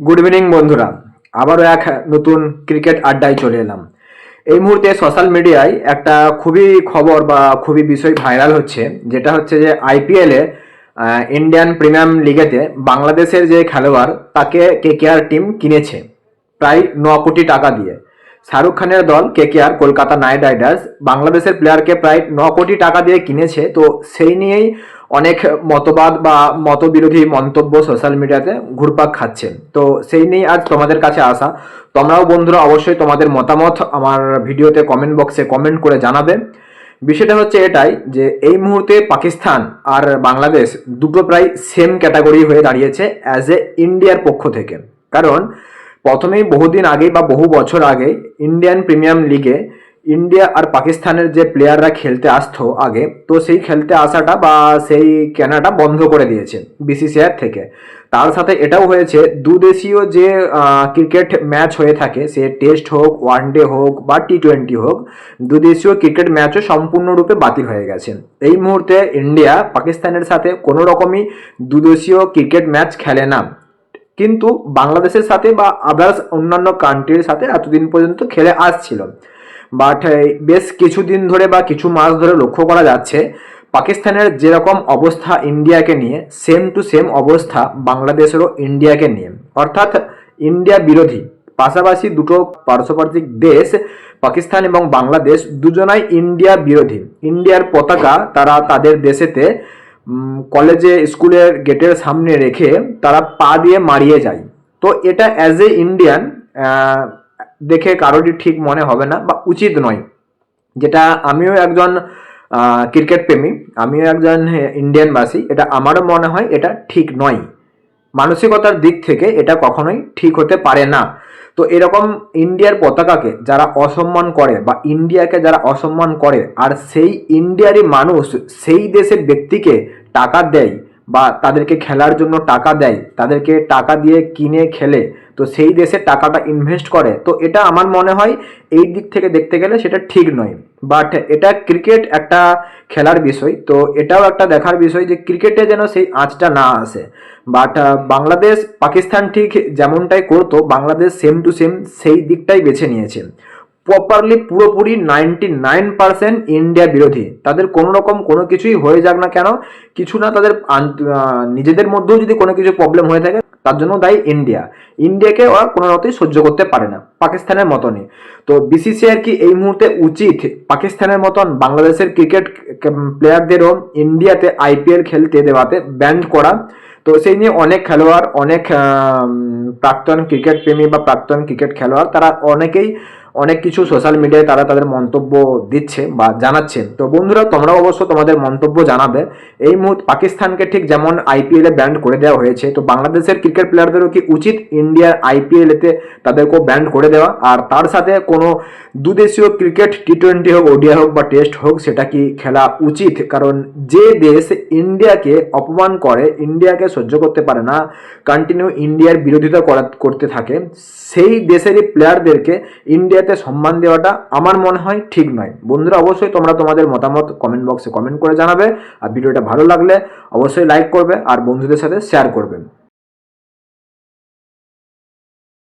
Good evening বন্ধুরা, আবারও এক নতুন ক্রিকেট আড্ডায় চলে এলাম। এই মুহূর্তে সোশ্যাল মিডিয়ায় একটা খুবই খবর বা খুবই বিষয় ভাইরাল হচ্ছে, যেটা হচ্ছে যে আইপিএলে ইন্ডিয়ান প্রিমিয়াম লিগেতে বাংলাদেশের যে খেলোয়াড় তাকে কেকেআর টিম কিনেছে প্রায় 9 কোটি টাকা দিয়ে। শাহরুখ খানের দল কেকেআর কলকাতা নাইট রাইডার্স বাংলাদেশের প্লেয়ারকে প্রায় 9 কোটি টাকা দিয়ে কিনেছে। তো সেই নিয়েই অনেক মতবাদ বা মতবিরোধী মন্তব্য সোশ্যাল মিডিয়াতে ঘুরপাক খাচ্ছে। তো সেই নিয়েই আজ তোমাদের কাছে আসা। তোমরাও বন্ধুরা অবশ্যই তোমাদের মতামত আমার ভিডিওতে কমেন্ট বক্সে কমেন্ট করে জানাবে। বিষয়টা হচ্ছে এটাই যে এই মুহূর্তে পাকিস্তান আর বাংলাদেশ দুটো প্রায় সেম ক্যাটাগরি হয়ে দাঁড়িয়েছে অ্যাজ এ ইন্ডিয়ার পক্ষ থেকে। কারণ প্রথমেই বহুদিন আগে বা বহু বছর আগে ইন্ডিয়ান প্রিমিয়াম লিগে ইন্ডিয়া আর পাকিস্তানের যে প্লেয়াররা খেলতে আসতো আগে, তো সেই খেলতে আসাটা বা সেই কেনাটা বন্ধ করে দিয়েছে বিসিসিআই থেকে। তার সাথে এটাও হয়েছে দুদেশীয় যে ক্রিকেট ম্যাচ হয়ে থাকে, সে টেস্ট হোক, ওয়ানডে হোক বা টি20 হোক, দুদেশীয় ক্রিকেট ম্যাচও সম্পূর্ণরূপে বাতিল হয়ে গেছে। এই মুহূর্তে ইন্ডিয়া পাকিস্তানের সাথে কোনো রকমই দুদেশীয় ক্রিকেট ম্যাচ খেলে না, কিন্তু বাংলাদেশের সাথে বা আদার্স অন্যান্য কান্ট্রির সাথে এতদিন পর্যন্ত খেলে আসছিল। বাট বেশ কিছুদিন ধরে বা কিছু মাস ধরে লক্ষ্য করা যাচ্ছে পাকিস্তানের যেরকম অবস্থা ইন্ডিয়াকে নিয়ে, সেম টু সেম অবস্থা বাংলাদেশেরও ইন্ডিয়াকে নিয়ে। অর্থাৎ ইন্ডিয়া বিরোধী, পাশাপাশি দুটো পার্শ্ববর্তী দেশ পাকিস্তান এবং বাংলাদেশ দুজনাই ইন্ডিয়া বিরোধী। ইন্ডিয়ার পতাকা তারা তাদের দেশেতে কলেজে স্কুলের গেটের সামনে রেখে তারা পা দিয়ে মারিয়ে যায়। তো এটা অ্যাজ এ ইন্ডিয়ান দেখে কারোরই ঠিক মনে হবে না বা উচিত নয়। যেটা আমিও একজন ক্রিকেট প্রেমী, আমিও একজন ইন্ডিয়ানবাসী, এটা আমারও মনে হয় এটা ঠিক নয়। মানসিকতার দিক থেকে এটা কখনোই ঠিক হতে পারে না। তো এরকম ইন্ডিয়ার পতাকাকে যারা অসম্মান করে বা ইন্ডিয়াকে যারা অসম্মান করে, আর সেই ইন্ডিয়ারই মানুষ সেই দেশের ব্যক্তিকে টাকা দেয় বা তাদেরকে খেলার জন্য টাকা দেয়, তাদেরকে টাকা দিয়ে কিনে খেলে, তো সেই দেশে টাকাটা ইনভেস্ট করে, তো এটা আমার মনে হয় এই দিক থেকে দেখতে গেলে সেটা ঠিক নয়। বাট এটা ক্রিকেট একটা খেলার বিষয়, তো এটাও একটা দেখার বিষয় যে ক্রিকেটে যেন সেই আঁচটা না আসে। বাট বাংলাদেশ পাকিস্তান ঠিক যেমনটাই করতো, বাংলাদেশ সেম টু সেম সেই দিকটাই বেছে নিয়েছে। প্রপারলি পুরোপুরি 99% ইন্ডিয়া বিরোধী। তাদের কোনো রকম কোনো কিছুই হয়ে যাক না কেন, কিছু না তাদের নিজেদের মধ্যেও যদি কোনো কিছু প্রবলেম হয়ে থাকে, তার জন্য দায়ী ইন্ডিয়া। ইন্ডিয়াকে ওরা কোনো মতেই সহ্য করতে পারে না, পাকিস্তানের মতনই। তো বিসিসিআই কি এই মুহূর্তে উচিত পাকিস্তানের মতন বাংলাদেশের ক্রিকেট প্লেয়ারদেরও ইন্ডিয়াতে আইপিএল খেলতে দেওয়াতে ব্যান করা? তো সেই নিয়ে অনেক খেলোয়াড়, অনেক প্রাক্তন ক্রিকেট প্রেমী বা প্রাক্তন ক্রিকেট খেলোয়াড়, তারা অনেকেই অনেক কিছু সোশ্যাল মিডিয়ায় তারা তাদের মন্তব্য দিচ্ছে বা জানাচ্ছে। তো বন্ধুরা, তোমরাও অবশ্য তোমাদের মন্তব্য জানাবে। এই মুহূর্তে পাকিস্তানকে ঠিক যেমন আইপিএল এ ব্যান্ড করে দেওয়া হয়েছে, তো বাংলাদেশের ক্রিকেট প্লেয়ারদেরও কি উচিত ইন্ডিয়ার আইপিএল এতে তাদেরকেও ব্যান্ড করে দেওয়া? আর তার সাথে কোনো দুদেশীয় ক্রিকেট টি20 হোক, ওডিআই হোক বা টেস্ট হোক, সেটা কি খেলা উচিত? কারণ যে দেশ ইন্ডিয়াকে অপমান করে, ইন্ডিয়াকে সহ্য করতে পারে না, কন্টিনিউ ইন্ডিয়ার বিরোধিতা করতে থাকে, সেই দেশেরই প্লেয়ারদেরকে ইন্ডিয়াতে সম্মান দেওয়াটা আমার মনে হয় ঠিক নয়। বন্ধুরা, অবশ্যই তোমরা তোমাদের মতামত কমেন্ট বক্সে কমেন্ট করে জানাবে। আর ভিডিওটা ভালো লাগলে অবশ্যই লাইক করবে আর বন্ধুদের সাথে শেয়ার করবে।